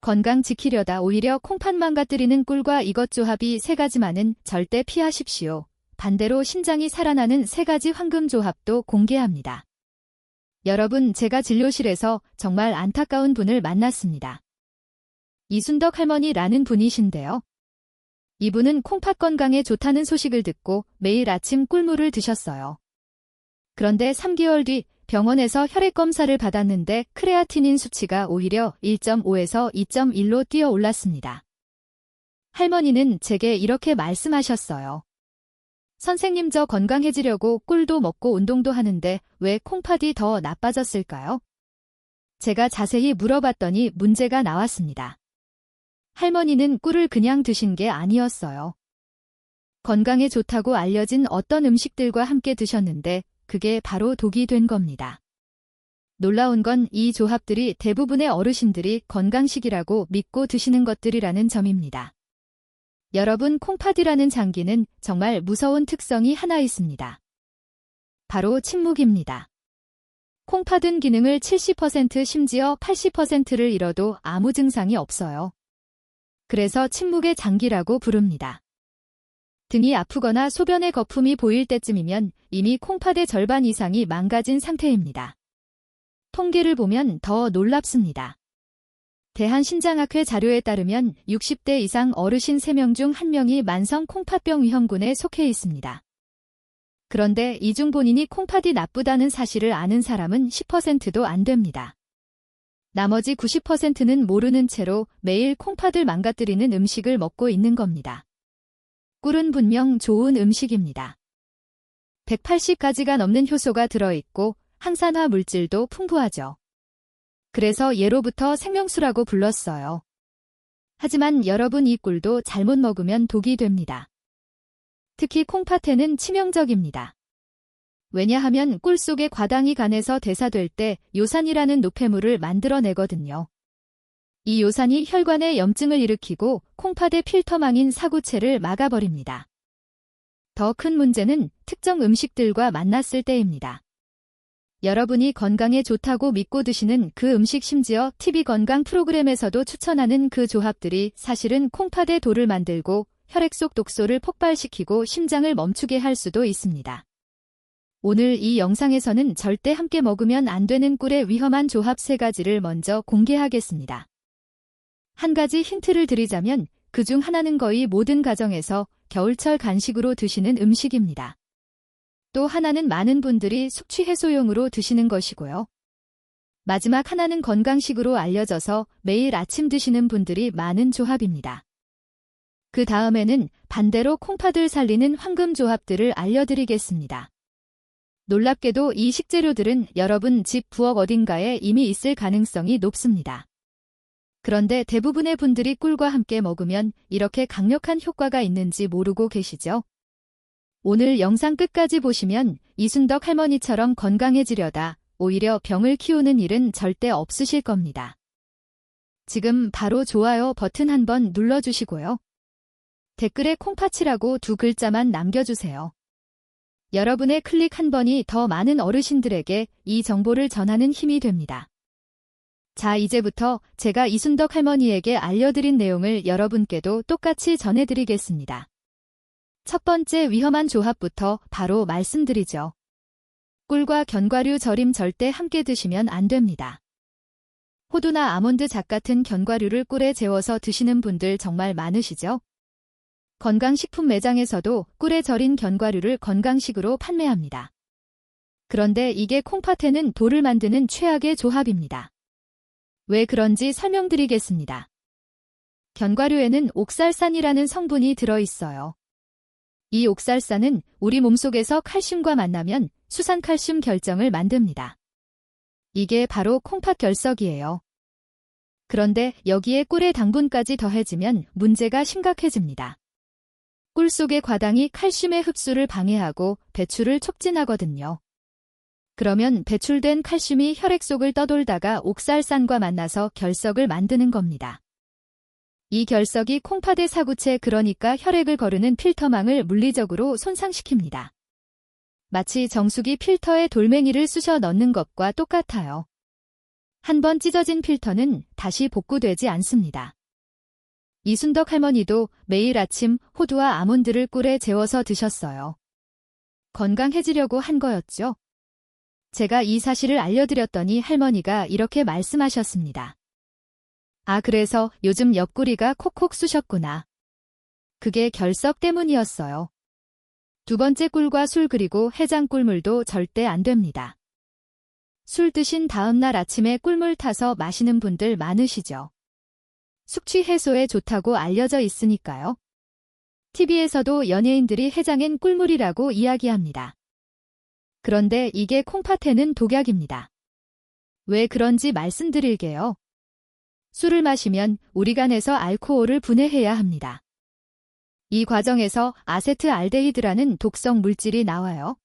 건강 지키려다 오히려 콩팥 망가뜨리는 꿀과 이것 조합이 3가지만은 절대 피하십시오. 반대로 신장이 살아나는 3가지 황금 조합도 공개합니다. 여러분, 제가 진료실에서 정말 안타까운 분을 만났습니다. 이순덕 할머니라는 분이신데요. 이분은 콩팥 건강에 좋다는 소식을 듣고 매일 아침 꿀물을 드셨어요. 그런데 3개월 뒤 병원에서 혈액 검사를 받았는데 크레아티닌 수치가 오히려 1.5에서 2.1로 뛰어 올랐습니다. 할머니는 제게 이렇게 말씀하셨어요. 선생님, 저 건강해지려고 꿀도 먹고 운동도 하는데 왜 콩팥이 더 나빠졌을까요? 제가 자세히 물어봤더니 문제가 나왔습니다. 할머니는 꿀을 그냥 드신 게 아니었어요. 건강에 좋다고 알려진 어떤 음식들과 함께 드셨는데 그게 바로 독이 된 겁니다. 놀라운 건 이 조합들이 대부분의 어르신들이 건강식이라고 믿고 드시는 것들이라는 점입니다. 여러분, 콩팥이라는 장기는 정말 무서운 특성이 하나 있습니다. 바로 침묵입니다. 콩팥은 기능을 70% 심지어 80%를 잃어도 아무 증상이 없어요. 그래서 침묵의 장기라고 부릅니다. 등이 아프거나 소변에 거품이 보일 때쯤이면 이미 콩팥의 절반 이상이 망가진 상태입니다. 통계를 보면 더 놀랍습니다. 대한신장학회 자료에 따르면 60대 이상 어르신 3명 중 1명이 만성 콩팥병 위험군에 속해 있습니다. 그런데 이 중 본인이 콩팥이 나쁘다는 사실을 아는 사람은 10%도 안 됩니다. 나머지 90%는 모르는 채로 매일 콩팥을 망가뜨리는 음식을 먹고 있는 겁니다. 꿀은 분명 좋은 음식입니다. 180가지가 넘는 효소가 들어있고 항산화 물질도 풍부하죠. 그래서 예로부터 생명수라고 불렀어요. 하지만 여러분, 이 꿀도 잘못 먹으면 독이 됩니다. 특히 콩팥에는 치명적입니다. 왜냐하면 꿀 속에 과당이 간에서 대사될 때 요산이라는 노폐물을 만들어내거든요. 이 요산이 혈관에 염증을 일으키고 콩팥의 필터망인 사구체를 막아버립니다. 더 큰 문제는 특정 음식들과 만났을 때입니다. 여러분이 건강에 좋다고 믿고 드시는 그 음식, 심지어 TV 건강 프로그램에서도 추천하는 그 조합들이 사실은 콩팥에 돌을 만들고 혈액 속 독소를 폭발시키고 심장을 멈추게 할 수도 있습니다. 오늘 이 영상에서는 절대 함께 먹으면 안 되는 꿀의 위험한 조합 3가지를 먼저 공개하겠습니다. 한 가지 힌트를 드리자면 그중 하나는 거의 모든 가정에서 겨울철 간식으로 드시는 음식입니다. 또 하나는 많은 분들이 숙취 해소용으로 드시는 것이고요. 마지막 하나는 건강식으로 알려져서 매일 아침 드시는 분들이 많은 조합입니다. 그 다음에는 반대로 콩팥을 살리는 황금 조합들을 알려드리겠습니다. 놀랍게도 이 식재료들은 여러분 집 부엌 어딘가에 이미 있을 가능성이 높습니다. 그런데 대부분의 분들이 꿀과 함께 먹으면 이렇게 강력한 효과가 있는지 모르고 계시죠? 오늘 영상 끝까지 보시면 이순덕 할머니처럼 건강해지려다 오히려 병을 키우는 일은 절대 없으실 겁니다. 지금 바로 좋아요 버튼 한번 눌러주시고요. 댓글에 콩팥이라고 2글자만 남겨주세요. 여러분의 클릭 한 번이 더 많은 어르신들에게 이 정보를 전하는 힘이 됩니다. 자, 이제부터 제가 이순덕 할머니에게 알려드린 내용을 여러분께도 똑같이 전해드리겠습니다. 첫 번째 위험한 조합부터 바로 말씀드리죠. 꿀과 견과류 절임 절대 함께 드시면 안 됩니다. 호두나 아몬드 잣 같은 견과류를 꿀에 재워서 드시는 분들 정말 많으시죠? 건강식품 매장에서도 꿀에 절인 견과류를 건강식으로 판매합니다. 그런데 이게 콩팥에는 돌을 만드는 최악의 조합입니다. 왜 그런지 설명드리겠습니다. 견과류에는 옥살산이라는 성분이 들어있어요. 이 옥살산은 우리 몸속에서 칼슘과 만나면 수산칼슘 결정을 만듭니다. 이게 바로 콩팥 결석이에요. 그런데 여기에 꿀의 당분까지 더해지면 문제가 심각해집니다. 꿀 속의 과당이 칼슘의 흡수를 방해하고 배출을 촉진하거든요. 그러면 배출된 칼슘이 혈액 속을 떠돌다가 옥살산과 만나서 결석을 만드는 겁니다. 이 결석이 콩팥의 사구체, 그러니까 혈액을 거르는 필터망을 물리적으로 손상시킵니다. 마치 정수기 필터에 돌멩이를 쑤셔 넣는 것과 똑같아요. 한번 찢어진 필터는 다시 복구되지 않습니다. 이순덕 할머니도 매일 아침 호두와 아몬드를 꿀에 재워서 드셨어요. 건강해지려고 한 거였죠. 제가 이 사실을 알려드렸더니 할머니가 이렇게 말씀하셨습니다. 아, 그래서 요즘 옆구리가 콕콕 쑤셨구나. 그게 결석 때문이었어요. 두 번째 꿀과 술 그리고 해장 꿀물도 절대 안 됩니다. 술 드신 다음 날 아침에 꿀물 타서 마시는 분들 많으시죠. 숙취 해소에 좋다고 알려져 있으니까요. TV에서도 연예인들이 해장엔 꿀물이라고 이야기합니다. 그런데 이게 콩팥에는 독약입니다. 왜 그런지 말씀드릴게요. 술을 마시면 우리 간에서 알코올을 분해해야 합니다. 이 과정에서 아세트알데히드라는 독성 물질이 나와요.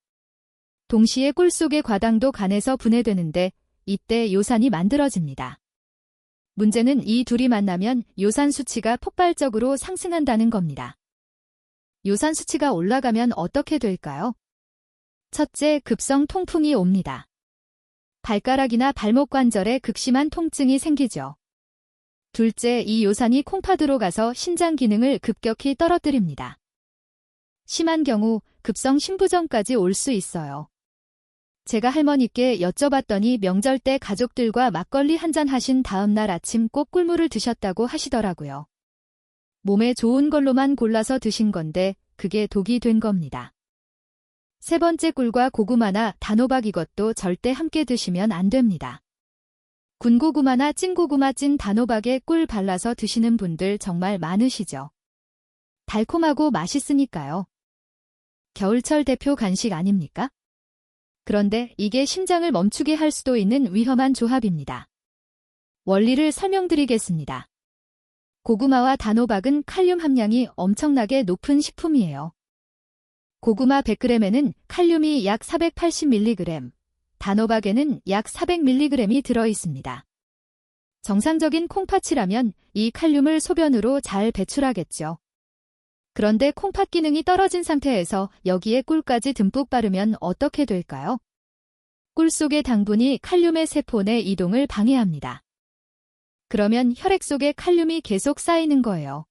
동시에 꿀 속의 과당도 간에서 분해되는데 이때 요산이 만들어집니다. 문제는 이 둘이 만나면 요산 수치가 폭발적으로 상승한다는 겁니다. 요산 수치가 올라가면 어떻게 될까요? 첫째, 급성 통풍이 옵니다. 발가락이나 발목 관절에 극심한 통증이 생기죠. 둘째, 이 요산이 콩팥으로 가서 신장 기능을 급격히 떨어뜨립니다. 심한 경우 급성 심부전까지 올 수 있어요. 제가 할머니께 여쭤봤더니 명절 때 가족들과 막걸리 한잔 하신 다음 날 아침 꼭 꿀물을 드셨다고 하시더라고요. 몸에 좋은 걸로만 골라서 드신 건데 그게 독이 된 겁니다. 세 번째, 꿀과 고구마나 단호박, 이것도 절대 함께 드시면 안 됩니다. 군고구마나 찐고구마, 찐 단호박에 꿀 발라서 드시는 분들 정말 많으시죠. 달콤하고 맛있으니까요. 겨울철 대표 간식 아닙니까? 그런데 이게 심장을 멈추게 할 수도 있는 위험한 조합입니다. 원리를 설명드리겠습니다. 고구마와 단호박은 칼륨 함량이 엄청나게 높은 식품이에요. 고구마 100g에는 칼륨이 약 480mg, 단호박에는 약 400mg이 들어있습니다. 정상적인 콩팥이라면 이 칼륨을 소변으로 잘 배출하겠죠. 그런데 콩팥 기능이 떨어진 상태에서 여기에 꿀까지 듬뿍 바르면 어떻게 될까요? 꿀 속의 당분이 칼륨의 세포 내 이동을 방해합니다. 그러면 혈액 속에 칼륨이 계속 쌓이는 거예요.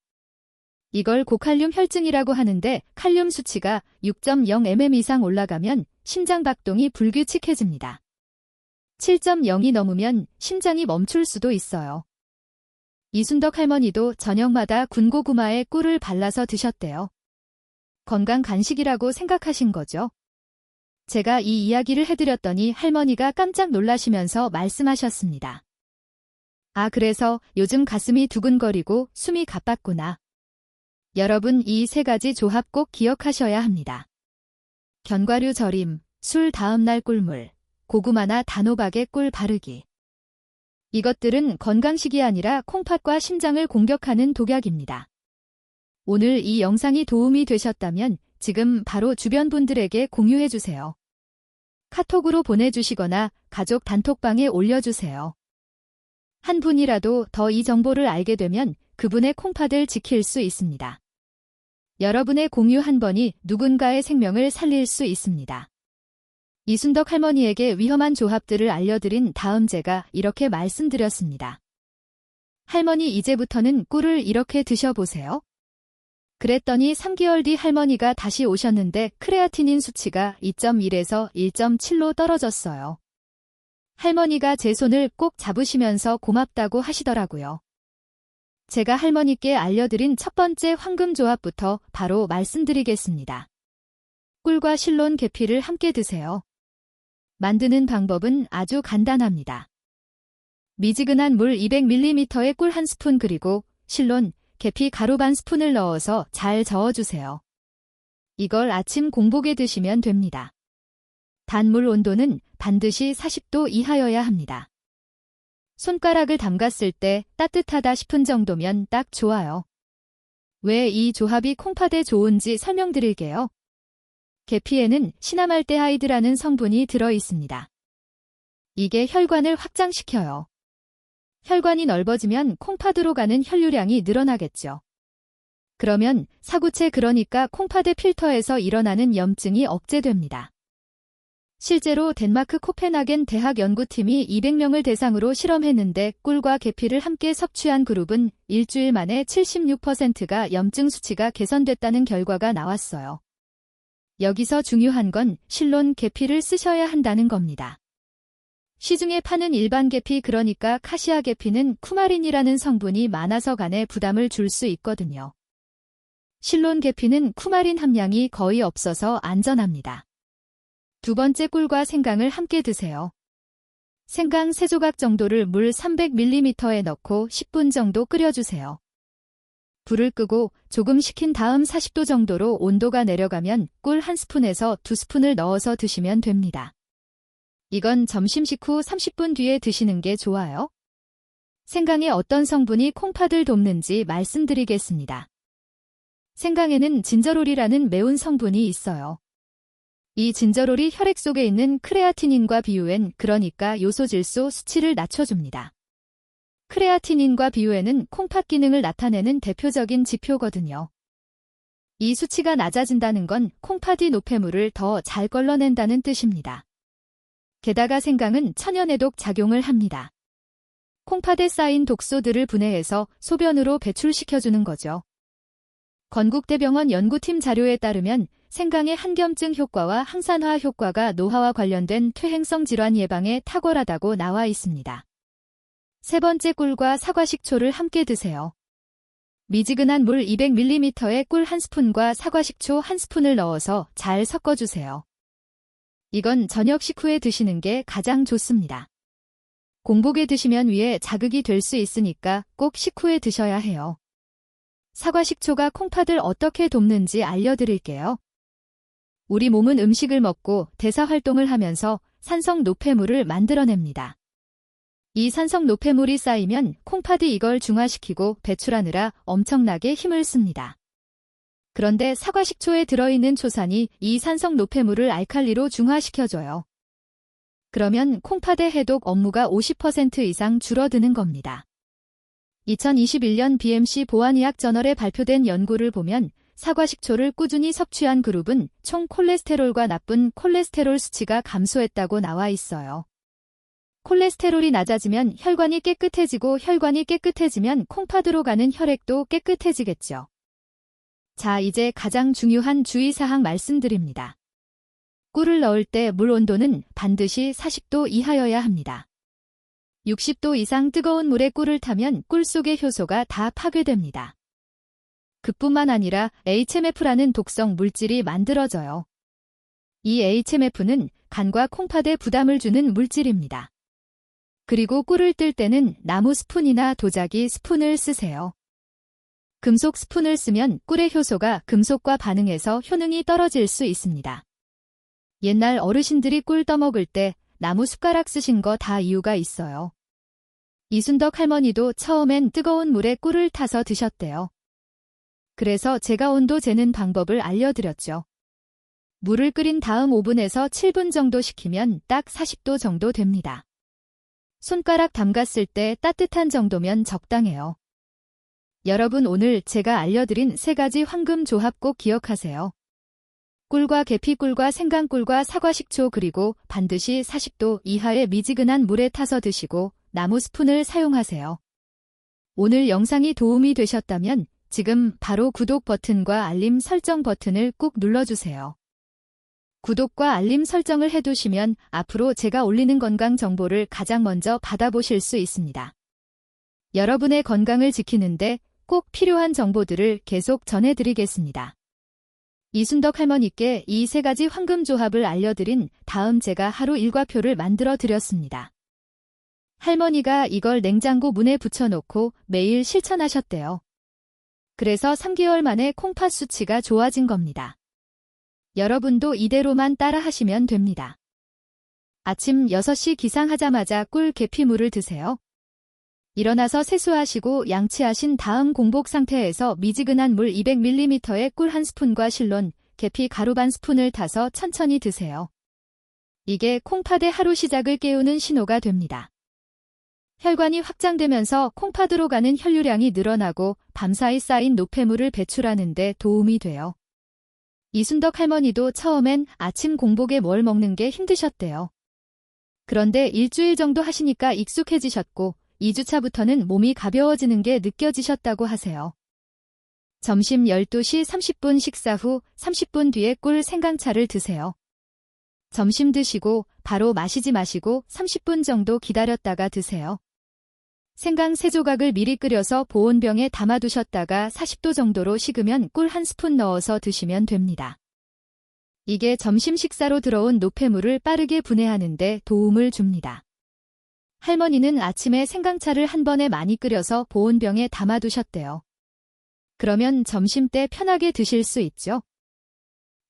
이걸 고칼륨 혈증이라고 하는데 칼륨 수치가 6.0 이상 올라가면 심장 박동이 불규칙해집니다. 7.0이 넘으면 심장이 멈출 수도 있어요. 이순덕 할머니도 저녁마다 군고구마에 꿀을 발라서 드셨대요. 건강 간식이라고 생각하신 거죠? 제가 이 이야기를 해드렸더니 할머니가 깜짝 놀라시면서 말씀하셨습니다. 아, 그래서 요즘 가슴이 두근거리고 숨이 가빴구나. 여러분, 이 세 가지 조합 꼭 기억하셔야 합니다. 견과류 절임, 술 다음날 꿀물, 고구마나 단호박에 꿀 바르기. 이것들은 건강식이 아니라 콩팥과 심장을 공격하는 독약입니다. 오늘 이 영상이 도움이 되셨다면 지금 바로 주변 분들에게 공유해주세요. 카톡으로 보내주시거나 가족 단톡방에 올려주세요. 한 분이라도 더 이 정보를 알게 되면 그분의 콩팥을 지킬 수 있습니다. 여러분의 공유 한 번이 누군가의 생명을 살릴 수 있습니다. 이순덕 할머니에게 위험한 조합들을 알려드린 다음 제가 이렇게 말씀드렸습니다. 할머니, 이제부터는 꿀을 이렇게 드셔보세요. 그랬더니 3개월 뒤 할머니가 다시 오셨는데 크레아티닌 수치가 2.1에서 1.7로 떨어졌어요. 할머니가 제 손을 꼭 잡으시면서 고맙다고 하시더라고요. 제가 할머니께 알려드린 첫 번째 황금조합부터 바로 말씀드리겠습니다. 꿀과 실론 계피를 함께 드세요. 만드는 방법은 아주 간단합니다. 미지근한 물 200ml에 꿀 1스푼 그리고 실론, 계피 가루 반 스푼을 넣어서 잘 저어주세요. 이걸 아침 공복에 드시면 됩니다. 단 물 온도는 반드시 40도 이하여야 합니다. 손가락을 담갔을 때 따뜻하다 싶은 정도면 딱 좋아요. 왜 이 조합이 콩팥에 좋은지 설명드릴게요. 계피에는 시나말데하이드라는 성분이 들어있습니다. 이게 혈관을 확장시켜요. 혈관이 넓어지면 콩팥으로 가는 혈류량이 늘어나겠죠. 그러면 사구체, 그러니까 콩팥의 필터에서 일어나는 염증이 억제됩니다. 실제로 덴마크 코펜하겐 대학 연구팀이 200명을 대상으로 실험했는데 꿀과 계피를 함께 섭취한 그룹은 일주일 만에 76%가 염증 수치가 개선됐다는 결과가 나왔어요. 여기서 중요한 건 실론 계피를 쓰셔야 한다는 겁니다. 시중에 파는 일반 계피 그러니까 카시아 계피는 쿠마린이라는 성분이 많아서 간에 부담을 줄 수 있거든요. 실론 계피는 쿠마린 함량이 거의 없어서 안전합니다. 두 번째 꿀과 생강을 함께 드세요. 생강 3조각 정도를 물 300ml에 넣고 10분 정도 끓여주세요. 불을 끄고 조금 식힌 다음 40도 정도로 온도가 내려가면 꿀 1스푼에서 2스푼을 넣어서 드시면 됩니다. 이건 점심 식후 30분 뒤에 드시는 게 좋아요. 생강에 어떤 성분이 콩팥을 돕는지 말씀드리겠습니다. 생강에는 진저롤이라는 매운 성분이 있어요. 이 진저롤이 혈액 속에 있는 크레아티닌과 비유엔 그러니까 요소질소 수치를 낮춰줍니다. 크레아티닌과 비유엔은 콩팥 기능을 나타내는 대표적인 지표거든요. 이 수치가 낮아진다는 건 콩팥이 노폐물을 더 잘 걸러낸다는 뜻입니다. 게다가 생강은 천연해독 작용을 합니다. 콩팥에 쌓인 독소들을 분해해서 소변으로 배출시켜주는 거죠. 건국대병원 연구팀 자료에 따르면 생강의 항염증 효과와 항산화 효과가 노화와 관련된 퇴행성 질환 예방에 탁월하다고 나와 있습니다. 세 번째 꿀과 사과식초를 함께 드세요. 미지근한 물 200ml에 꿀 1스푼과 사과식초 1스푼을 넣어서 잘 섞어주세요. 이건 저녁 식후에 드시는 게 가장 좋습니다. 공복에 드시면 위에 자극이 될 수 있으니까 꼭 식후에 드셔야 해요. 사과식초가 콩팥을 어떻게 돕는지 알려드릴게요. 우리 몸은 음식을 먹고 대사활동을 하면서 산성 노폐물을 만들어냅니다. 이 산성 노폐물이 쌓이면 콩팥이 이걸 중화시키고 배출하느라 엄청나게 힘을 씁니다. 그런데 사과식초에 들어있는 초산이 이 산성 노폐물을 알칼리로 중화시켜줘요. 그러면 콩팥의 해독 업무가 50% 이상 줄어드는 겁니다. 2021년 BMC 보안의학 저널에 발표된 연구를 보면 사과식초를 꾸준히 섭취한 그룹은 총 콜레스테롤과 나쁜 콜레스테롤 수치가 감소했다고 나와 있어요. 콜레스테롤이 낮아지면 혈관이 깨끗해지고 혈관이 깨끗해지면 콩팥으로 가는 혈액도 깨끗해지겠죠. 자, 이제 가장 중요한 주의사항 말씀드립니다. 꿀을 넣을 때 물 온도는 반드시 40도 이하여야 합니다. 60도 이상 뜨거운 물에 꿀을 타면 꿀 속의 효소가 다 파괴됩니다. 그뿐만 아니라 HMF라는 독성 물질이 만들어져요. 이 HMF는 간과 콩팥에 부담을 주는 물질입니다. 그리고 꿀을 뜰 때는 나무 스푼이나 도자기 스푼을 쓰세요. 금속 스푼을 쓰면 꿀의 효소가 금속과 반응해서 효능이 떨어질 수 있습니다. 옛날 어르신들이 꿀 떠먹을 때 나무 숟가락 쓰신 거 다 이유가 있어요. 이순덕 할머니도 처음엔 뜨거운 물에 꿀을 타서 드셨대요. 그래서 제가 온도 재는 방법을 알려드렸죠. 물을 끓인 다음 5분에서 7분 정도 식히면 딱 40도 정도 됩니다. 손가락 담갔을 때 따뜻한 정도면 적당해요. 여러분, 오늘 제가 알려드린 3가지 황금 조합 꼭 기억하세요. 꿀과 계피, 꿀과 생강꿀과 사과식초, 그리고 반드시 40도 이하의 미지근한 물에 타서 드시고 나무 스푼을 사용하세요. 오늘 영상이 도움이 되셨다면 지금 바로 구독 버튼과 알림 설정 버튼을 꾹 눌러주세요. 구독과 알림 설정을 해두시면 앞으로 제가 올리는 건강 정보를 가장 먼저 받아보실 수 있습니다. 여러분의 건강을 지키는데 꼭 필요한 정보들을 계속 전해드리겠습니다. 이순덕 할머니께 이 3가지 황금 조합을 알려드린 다음 제가 하루 일과표를 만들어 드렸습니다. 할머니가 이걸 냉장고 문에 붙여놓고 매일 실천하셨대요. 그래서 3개월 만에 콩팥 수치가 좋아진 겁니다. 여러분도 이대로만 따라 하시면 됩니다. 아침 6시 기상하자마자 꿀 계피물을 드세요. 일어나서 세수하시고 양치하신 다음 공복 상태에서 미지근한 물 200ml에 꿀 1스푼과 실론, 계피 가루 반 스푼을 타서 천천히 드세요. 이게 콩팥의 하루 시작을 깨우는 신호가 됩니다. 혈관이 확장되면서 콩팥으로 가는 혈류량이 늘어나고 밤사이 쌓인 노폐물을 배출하는 데 도움이 돼요. 이순덕 할머니도 처음엔 아침 공복에 뭘 먹는 게 힘드셨대요. 그런데 일주일 정도 하시니까 익숙해지셨고 2주차부터는 몸이 가벼워지는 게 느껴지셨다고 하세요. 점심 12시 30분 식사 후 30분 뒤에 꿀 생강차를 드세요. 점심 드시고 바로 마시지 마시고 30분 정도 기다렸다가 드세요. 생강 3조각을 미리 끓여서 보온병에 담아두셨다가 40도 정도로 식으면 꿀 1스푼 넣어서 드시면 됩니다. 이게 점심 식사로 들어온 노폐물을 빠르게 분해하는 데 도움을 줍니다. 할머니는 아침에 생강차를 한 번에 많이 끓여서 보온병에 담아두셨대요. 그러면 점심때 편하게 드실 수 있죠.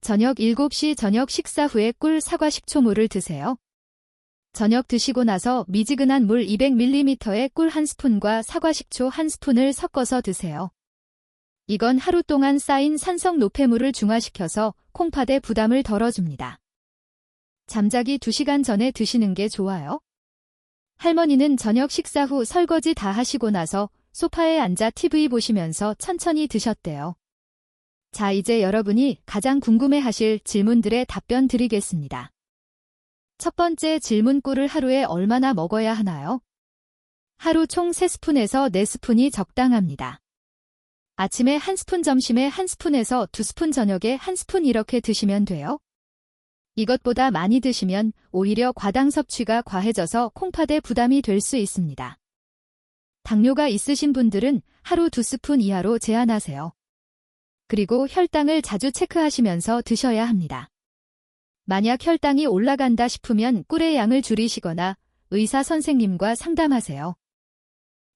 저녁 7시 저녁 식사 후에 꿀 사과 식초물을 드세요. 저녁 드시고 나서 미지근한 물 200ml에 꿀 1스푼과 사과 식초 1스푼을 섞어서 드세요. 이건 하루 동안 쌓인 산성 노폐물을 중화시켜서 콩팥의 부담을 덜어줍니다. 잠자기 2시간 전에 드시는 게 좋아요. 할머니는 저녁 식사 후 설거지 다 하시고 나서 소파에 앉아 TV 보시면서 천천히 드셨대요. 자, 이제 여러분이 가장 궁금해하실 질문들에 답변 드리겠습니다. 첫 번째 질문, 꿀을 하루에 얼마나 먹어야 하나요? 하루 총 3스푼에서 4스푼이 적당합니다. 아침에 1스푼, 점심에 1스푼에서 2스푼, 저녁에 1스푼 이렇게 드시면 돼요. 이것보다 많이 드시면 오히려 과당 섭취가 과해져서 콩팥에 부담이 될 수 있습니다. 당뇨가 있으신 분들은 하루 2스푼 이하로 제한하세요. 그리고 혈당을 자주 체크하시면서 드셔야 합니다. 만약 혈당이 올라간다 싶으면 꿀의 양을 줄이시거나 의사 선생님과 상담하세요.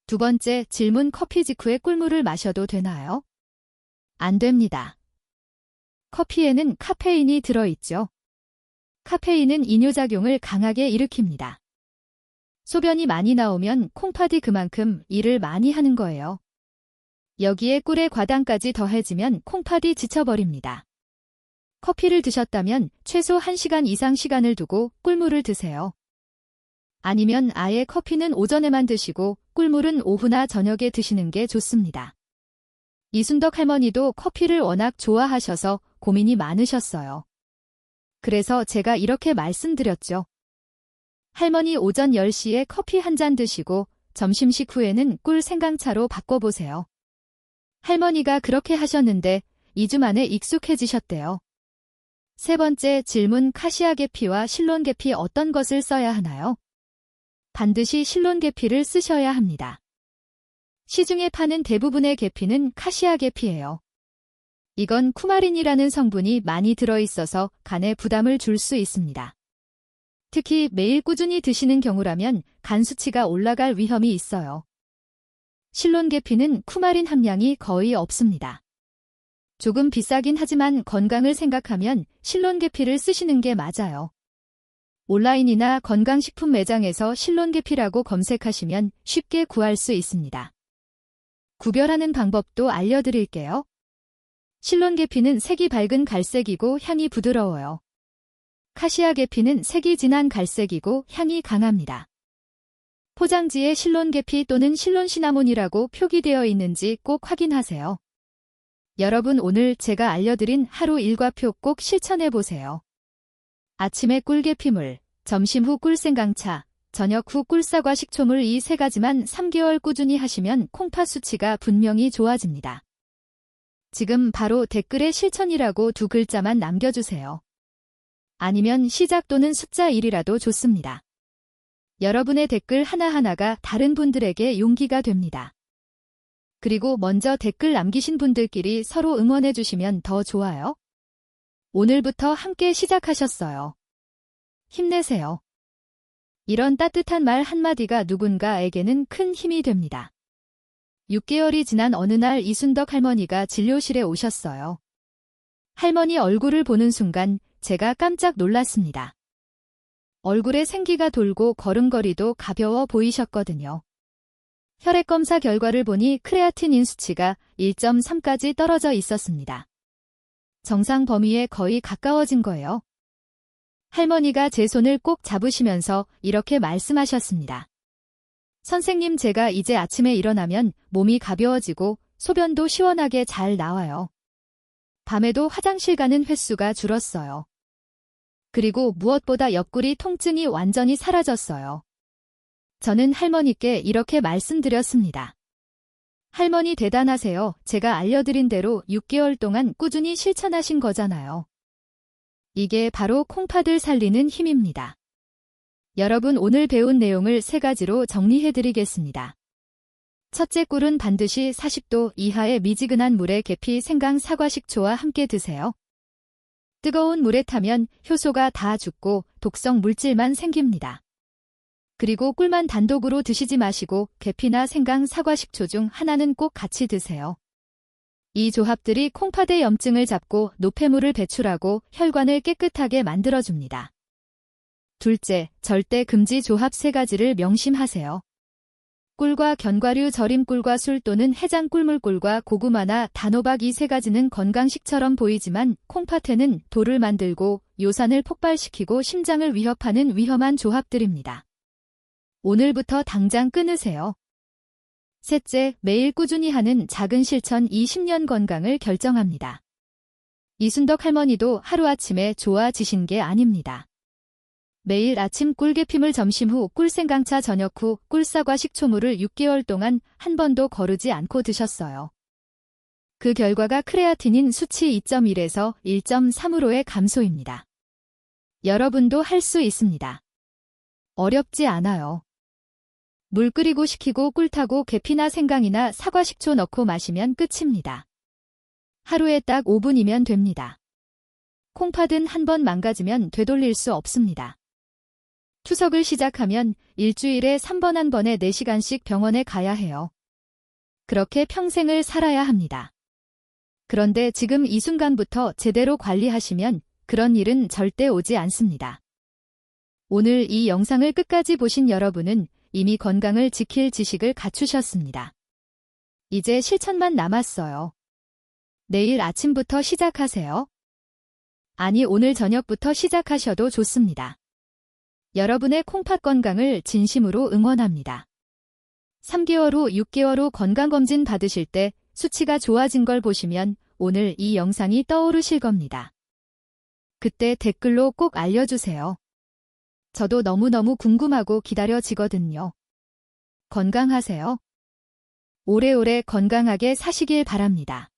두 번째 질문, 커피 직후에 꿀물을 마셔도 되나요? 안 됩니다. 커피에는 카페인이 들어있죠. 카페인은 이뇨작용을 강하게 일으킵니다. 소변이 많이 나오면 콩팥이 그만큼 일을 많이 하는 거예요. 여기에 꿀의 과당까지 더해지면 콩팥이 지쳐버립니다. 커피를 드셨다면 최소 1시간 이상 시간을 두고 꿀물을 드세요. 아니면 아예 커피는 오전에만 드시고 꿀물은 오후나 저녁에 드시는 게 좋습니다. 이순덕 할머니도 커피를 워낙 좋아하셔서 고민이 많으셨어요. 그래서 제가 이렇게 말씀드렸죠. 할머니 오전 10시에 커피 한 잔 드시고 점심식 후에는 꿀 생강차로 바꿔보세요. 할머니가 그렇게 하셨는데 2주 만에 익숙해지셨대요. 세 번째 질문, 카시아 계피와 실론 계피 어떤 것을 써야 하나요? 반드시 실론 계피를 쓰셔야 합니다. 시중에 파는 대부분의 계피는 카시아 계피예요. 이건 쿠마린이라는 성분이 많이 들어있어서 간에 부담을 줄 수 있습니다. 특히 매일 꾸준히 드시는 경우라면 간 수치가 올라갈 위험이 있어요. 실론 계피는 쿠마린 함량이 거의 없습니다. 조금 비싸긴 하지만 건강을 생각하면 실론 계피를 쓰시는 게 맞아요. 온라인이나 건강식품 매장에서 실론 계피라고 검색하시면 쉽게 구할 수 있습니다. 구별하는 방법도 알려드릴게요. 실론 계피는 색이 밝은 갈색이고 향이 부드러워요. 카시아 계피는 색이 진한 갈색이고 향이 강합니다. 포장지에 실론 계피 또는 실론 시나몬이라고 표기되어 있는지 꼭 확인하세요. 여러분, 오늘 제가 알려드린 하루 일과표 꼭 실천해보세요. 아침에 꿀계피물, 점심 후 꿀생강차, 저녁 후 꿀사과 식초물, 이 3가지만 3개월 꾸준히 하시면 콩팥 수치가 분명히 좋아집니다. 지금 바로 댓글에 실천이라고 2글자만 남겨주세요. 아니면 시작 또는 숫자 1이라도 좋습니다. 여러분의 댓글 하나하나가 다른 분들에게 용기가 됩니다. 그리고 먼저 댓글 남기신 분들끼리 서로 응원해 주시면 더 좋아요. 오늘부터 함께 시작하셨어요. 힘내세요. 이런 따뜻한 말 한마디가 누군가에게는 큰 힘이 됩니다. 6개월이 지난 어느 날 이순덕 할머니가 진료실에 오셨어요. 할머니 얼굴을 보는 순간 제가 깜짝 놀랐습니다. 얼굴에 생기가 돌고 걸음걸이도 가벼워 보이셨거든요. 혈액검사 결과를 보니 크레아틴인 수치가 1.3까지 떨어져 있었습니다. 정상 범위에 거의 가까워진 거예요. 할머니가 제 손을 꼭 잡으시면서 이렇게 말씀하셨습니다. 선생님, 제가 이제 아침에 일어나면 몸이 가벼워지고 소변도 시원하게 잘 나와요. 밤에도 화장실 가는 횟수가 줄었어요. 그리고 무엇보다 옆구리 통증이 완전히 사라졌어요. 저는 할머니께 이렇게 말씀드렸습니다. 할머니 대단하세요. 제가 알려드린 대로 6개월 동안 꾸준히 실천하신 거잖아요. 이게 바로 콩팥을 살리는 힘입니다. 여러분, 오늘 배운 내용을 3가지로 정리해드리겠습니다. 첫째, 꿀은 반드시 40도 이하의 미지근한 물에 계피, 생강, 사과, 식초와 함께 드세요. 뜨거운 물에 타면 효소가 다 죽고 독성 물질만 생깁니다. 그리고 꿀만 단독으로 드시지 마시고 계피나 생강, 사과, 식초 중 하나는 꼭 같이 드세요. 이 조합들이 콩팥의 염증을 잡고 노폐물을 배출하고 혈관을 깨끗하게 만들어줍니다. 둘째, 절대 금지 조합 3가지를 명심하세요. 꿀과 견과류, 절임꿀과 술 또는 해장 꿀물꿀과 고구마나 단호박, 이 3가지는 건강식처럼 보이지만 콩팥에는 돌을 만들고 요산을 폭발시키고 심장을 위협하는 위험한 조합들입니다. 오늘부터 당장 끊으세요. 셋째, 매일 꾸준히 하는 작은 실천 20년 건강을 결정합니다. 이순덕 할머니도 하루아침에 좋아지신 게 아닙니다. 매일 아침 꿀계피물, 점심 후 꿀생강차, 저녁 후 꿀사과 식초물을 6개월 동안 한 번도 거르지 않고 드셨어요. 그 결과가 크레아티닌 수치 2.1에서 1.3으로의 감소입니다. 여러분도 할 수 있습니다. 어렵지 않아요. 물 끓이고 식히고 꿀 타고 계피나 생강이나 사과, 식초 넣고 마시면 끝입니다. 하루에 딱 5분이면 됩니다. 콩팥은 한 번 망가지면 되돌릴 수 없습니다. 투석을 시작하면 일주일에 3번, 한 번에 4시간씩 병원에 가야 해요. 그렇게 평생을 살아야 합니다. 그런데 지금 이 순간부터 제대로 관리하시면 그런 일은 절대 오지 않습니다. 오늘 이 영상을 끝까지 보신 여러분은 이미 건강을 지킬 지식을 갖추셨습니다. 이제 실천만 남았어요. 내일 아침부터 시작하세요. 아니, 오늘 저녁부터 시작하셔도 좋습니다. 여러분의 콩팥 건강을 진심으로 응원합니다. 3개월 후, 6개월 후 건강검진 받으실 때 수치가 좋아진 걸 보시면 오늘 이 영상이 떠오르실 겁니다. 그때 댓글로 꼭 알려주세요. 저도 너무너무 궁금하고 기다려지거든요. 건강하세요. 오래오래 건강하게 사시길 바랍니다.